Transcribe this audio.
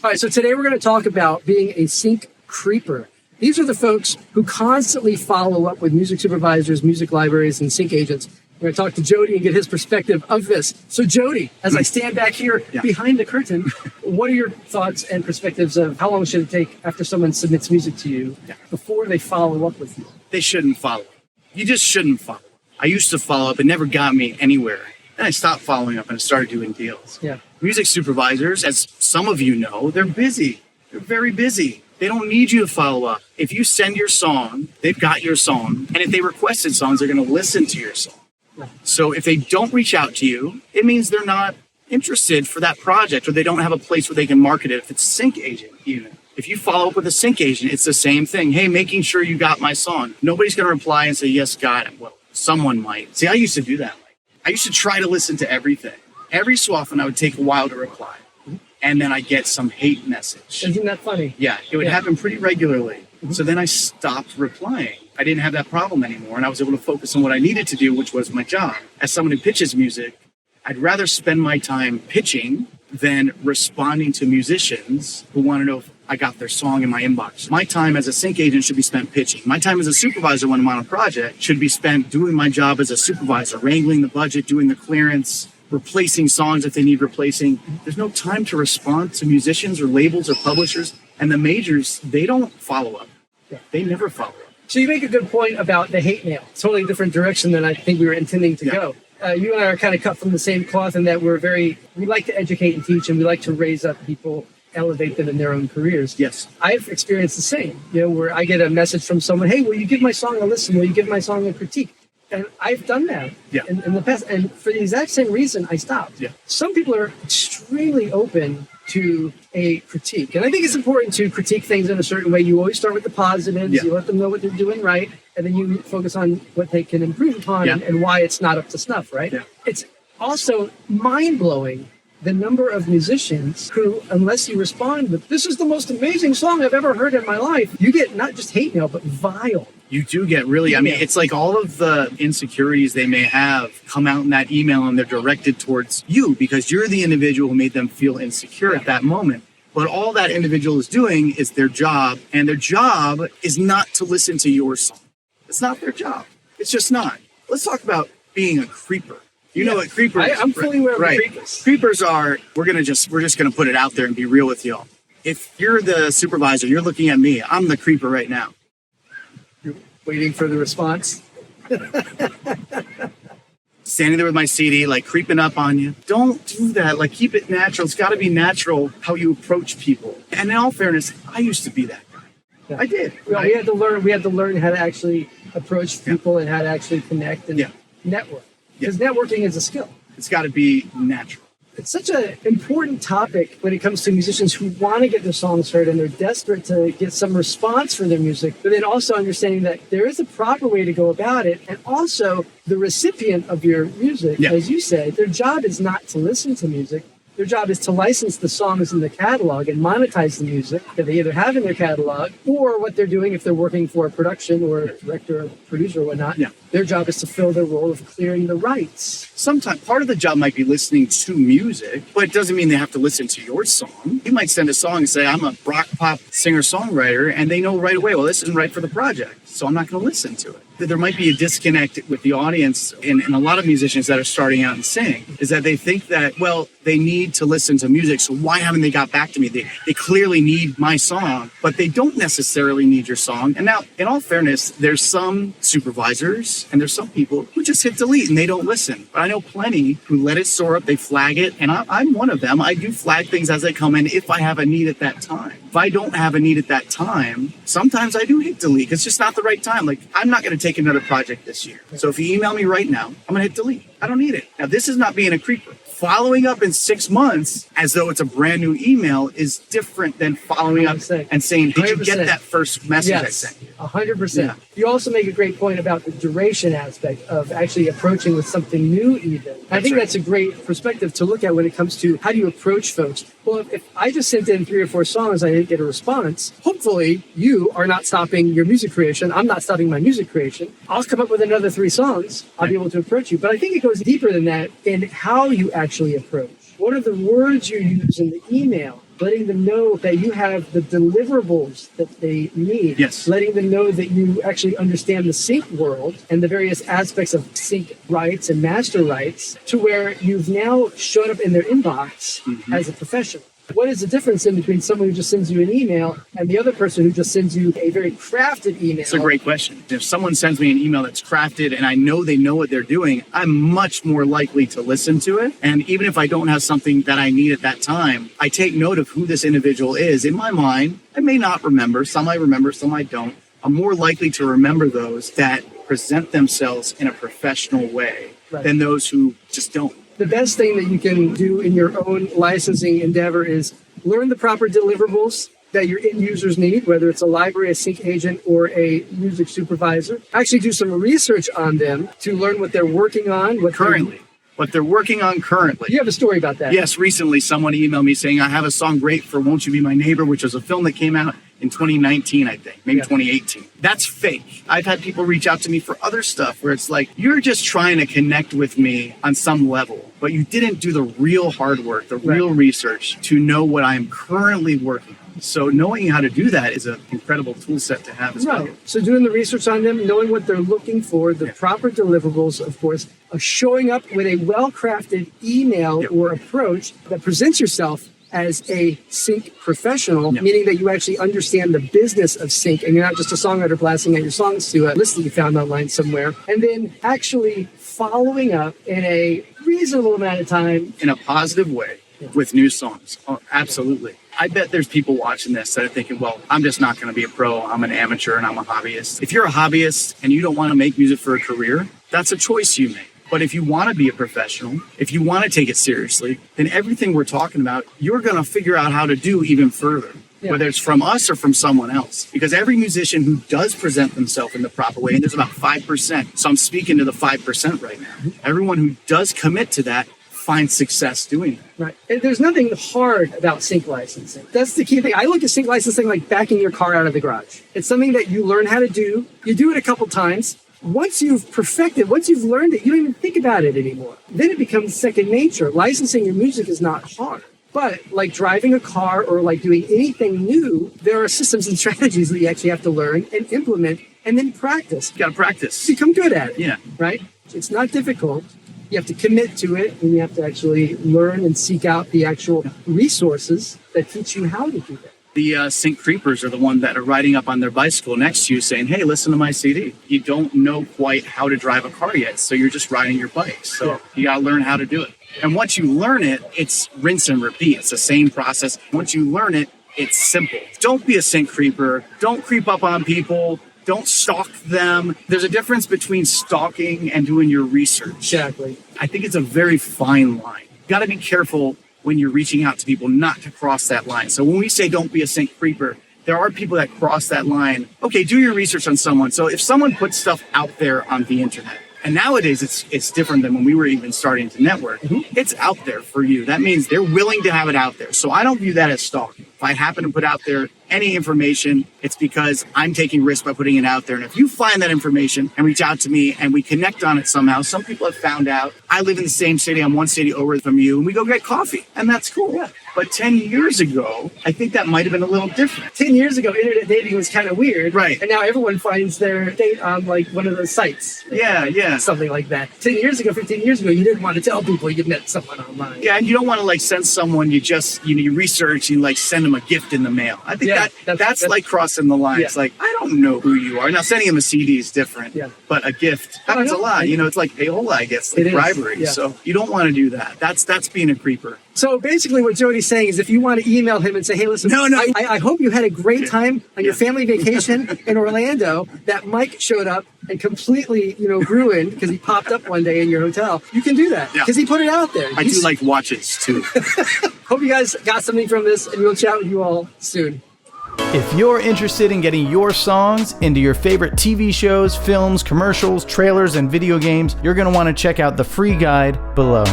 All right, so today we're going to talk about being a sync creeper. These are the folks who constantly follow up with music supervisors, music libraries, and sync agents. We're going to talk to Jody and get his perspective of this. So Jody, as I stand back here behind the curtain, what are your thoughts and perspectives of how long should it take after someone submits music to you before they follow up with you? They shouldn't follow up. You just shouldn't follow up. I used to follow up. It never got me anywhere. Then I stopped following up and I started doing deals. Music supervisors, as some of you know, they're busy. They're very busy. They don't need you to follow up. If you send your song, they've got your song. And if they requested songs, they're going to listen to your song. So if they don't reach out to you, it means they're not interested for that project, or they don't have a place where they can market it. If it's a sync agent, even. If you follow up with a sync agent, it's the same thing. Hey, making sure you got my song. Nobody's going to reply and say, yes, got it. Well, someone might. See, I used to do that. I used to try to listen to everything. Every so often, I would take a while to reply. And then I get some hate message. Isn't that funny? Yeah, it would happen pretty regularly. So then I stopped replying. I didn't have that problem anymore, and I was able to focus on what I needed to do, which was my job. As someone who pitches music, I'd rather spend my time pitching than responding to musicians who want to know if I got their song in my inbox. My time as a sync agent should be spent pitching. My time as a supervisor when I'm on a project should be spent doing my job as a supervisor, wrangling the budget, doing the clearance, replacing songs if they need replacing. There's no time to respond to musicians or labels or publishers. And the majors, they don't follow up. They never follow up. So you make a good point about the hate mail. Totally different direction than I think we were intending to go. You and I are kind of cut from the same cloth in that we like to educate and teach, and we like to raise up people, elevate them in their own careers. Yes. I've experienced the same, where I get a message from someone, hey, will you give my song a listen? Will you give my song a critique? And I've done that in the past. And for the exact same reason, I stopped. Some people are extremely open to a critique. And I think it's important to critique things in a certain way. You always start with the positives. You let them know what they're doing right. And then you focus on what they can improve upon and why it's not up to snuff, right? It's also mind-blowing the number of musicians who, unless you respond with, this is the most amazing song I've ever heard in my life, you get not just hate mail, but vile. You do get really, it's like all of the insecurities they may have come out in that email, and they're directed towards you because you're the individual who made them feel insecure at that moment. But all that individual is doing is their job, and their job is not to listen to your song. It's not their job. It's just not. Let's talk about being a creeper. You know what creepers are. I'm fully aware of creepers. Creepers are, we're just gonna put it out there and be real with y'all. If you're the supervisor, you're looking at me, I'm the creeper right now. You're waiting for the response. Standing there with my CD, like creeping up on you. Don't do that. Like, keep it natural. It's gotta be natural how you approach people. And in all fairness, I used to be that guy. I did. Well, we had to learn how to actually approach people and how to actually connect and network. Because networking is a skill. It's got to be natural. It's such an important topic when it comes to musicians who want to get their songs heard and they're desperate to get some response for their music, but then also understanding that there is a proper way to go about it. And also the recipient of your music, as you said, their job is not to listen to music. Their job is to license the songs in the catalog and monetize the music that they either have in their catalog, or what they're doing if they're working for a production or a director or producer or whatnot. Their job is to fill their role of clearing the rights. Sometimes part of the job might be listening to music, but it doesn't mean they have to listen to your song. You might send a song and say, I'm a rock pop singer-songwriter, and they know right away, well, this isn't right for the project, so I'm not going to listen to it. There might be a disconnect with the audience in a lot of musicians that are starting out and sing, is that they think that, well, they need to listen to music, so why haven't they got back to me? They clearly need my song, but they don't necessarily need your song. And now, in all fairness, there's some supervisors and there's some people who just hit delete and they don't listen. But I know plenty who let it soar up, they flag it, and I'm one of them. I do flag things as they come in if I have a need at that time. If I don't have a need at that time, sometimes I do hit delete. It's just not the right time. Like, I'm not going to take another project this year. So if you email me right now, I'm going to hit delete. I don't need it. Now, this is not being a creeper. Following up in 6 months as though it's a brand new email is different than following up and saying, did you get that first message I sent you? 100%. You also make a great point about the duration aspect of actually approaching with something new even. I think that's a great perspective to look at when it comes to how do you approach folks. Well, if I just sent in 3 or 4 songs, I didn't get a response, hopefully you are not stopping your music creation. I'm not stopping my music creation. I'll come up with another 3 songs. I'll be able to approach you. But I think it goes deeper than that in how you actually approach. What are the words you use in the email? letting them know that you have the deliverables that they need. Yes. Letting them know that you actually understand the sync world and the various aspects of sync rights and master rights, to where you've now shown up in their inbox as a professional. What is the difference in between someone who just sends you an email and the other person who just sends you a very crafted email? It's a great question. If someone sends me an email that's crafted and I know they know what they're doing, I'm much more likely to listen to it. And even if I don't have something that I need at that time, I take note of who this individual is. In my mind, I may not remember. Some I remember, some I don't. I'm more likely to remember those that present themselves in a professional way than those who just don't. The best thing that you can do in your own licensing endeavor is learn the proper deliverables that your end users need, whether it's a library, a sync agent, or a music supervisor. Actually do some research on them to learn what they're working on. What they're working on currently. You have a story about that. Yes, recently someone emailed me saying, I have a song great for Won't You Be My Neighbor, which was a film that came out in 2019, I think, maybe 2018. That's fake. I've had people reach out to me for other stuff where it's like, you're just trying to connect with me on some level, but you didn't do the real hard work, the real research to know what I'm currently working on. So knowing how to do that is an incredible tool set to have as well. So doing the research on them, knowing what they're looking for, the proper deliverables, of course, showing up with a well-crafted email or approach that presents yourself as a sync professional, meaning that you actually understand the business of sync and you're not just a songwriter blasting out your songs to a list that you found online somewhere, and then actually following up in a reasonable amount of time. In a positive way with new songs. Oh, absolutely. I bet there's people watching this that are thinking, well, I'm just not going to be a pro. I'm an amateur and I'm a hobbyist. If you're a hobbyist and you don't want to make music for a career, that's a choice you make. But if you want to be a professional, if you want to take it seriously, then everything we're talking about, you're going to figure out how to do even further, whether it's from us or from someone else. Because every musician who does present themselves in the proper way, and there's about 5%, so I'm speaking to the 5% right now, everyone who does commit to that finds success doing it. Right. And there's nothing hard about sync licensing. That's the key thing. I look at sync licensing like backing your car out of the garage. It's something that you learn how to do. You do it a couple times. Once you've perfected, once you've learned it, you don't even think about it anymore. Then it becomes second nature. Licensing your music is not hard. But like driving a car or like doing anything new, there are systems and strategies that you actually have to learn and implement and then practice. You got to practice. Become good at it. Yeah. Right? It's not difficult. You have to commit to it, and you have to actually learn and seek out the actual resources that teach you how to do that. The sync creepers are the one that are riding up on their bicycle next to you saying, hey, listen to my CD. You don't know quite how to drive a car yet, so you're just riding your bike. So you got to learn how to do it. And once you learn it, it's rinse and repeat. It's the same process. Once you learn it, it's simple. Don't be a sync creeper. Don't creep up on people. Don't stalk them. There's a difference between stalking and doing your research. Exactly. I think it's a very fine line. You got to be careful when you're reaching out to people not to cross that line. So when we say don't be a sync creeper, there are people that cross that line. Okay, do your research on someone. So if someone puts stuff out there on the internet, and nowadays it's different than when we were even starting to network. It's out there for you. That means they're willing to have it out there. So I don't view that as stalking. If I happen to put out there any information, it's because I'm taking risks by putting it out there. And if you find that information and reach out to me and we connect on it somehow, some people have found out. I live in the same city. I'm one city over from you, and we go get coffee. And that's cool. Yeah. But 10 years ago, I think that might have been a little different. 10 years ago, internet dating was kind of weird. Right. And now everyone finds their date on like one of those sites. Yeah. Something like that. 10 years ago, 15 years ago, you didn't want to tell people you met someone online. Yeah, and you don't want to like send someone you research and like send them a gift in the mail. I think that's like crossing the line. It's like, I don't know who you are. Now, sending them a CD is different, but a gift happens a lot. You know, it's like payola, I guess, like bribery. Yeah. So you don't want to do that. That's being a creeper. So basically what Jody's saying is if you want to email him and say, hey, listen, I hope you had a great time on your family vacation in Orlando, that Mike showed up and completely, ruined because he popped up one day in your hotel. You can do that because he put it out there. I do like watches too. Hope you guys got something from this, and we'll chat with you all soon. If you're interested in getting your songs into your favorite TV shows, films, commercials, trailers, and video games, you're going to want to check out the free guide below.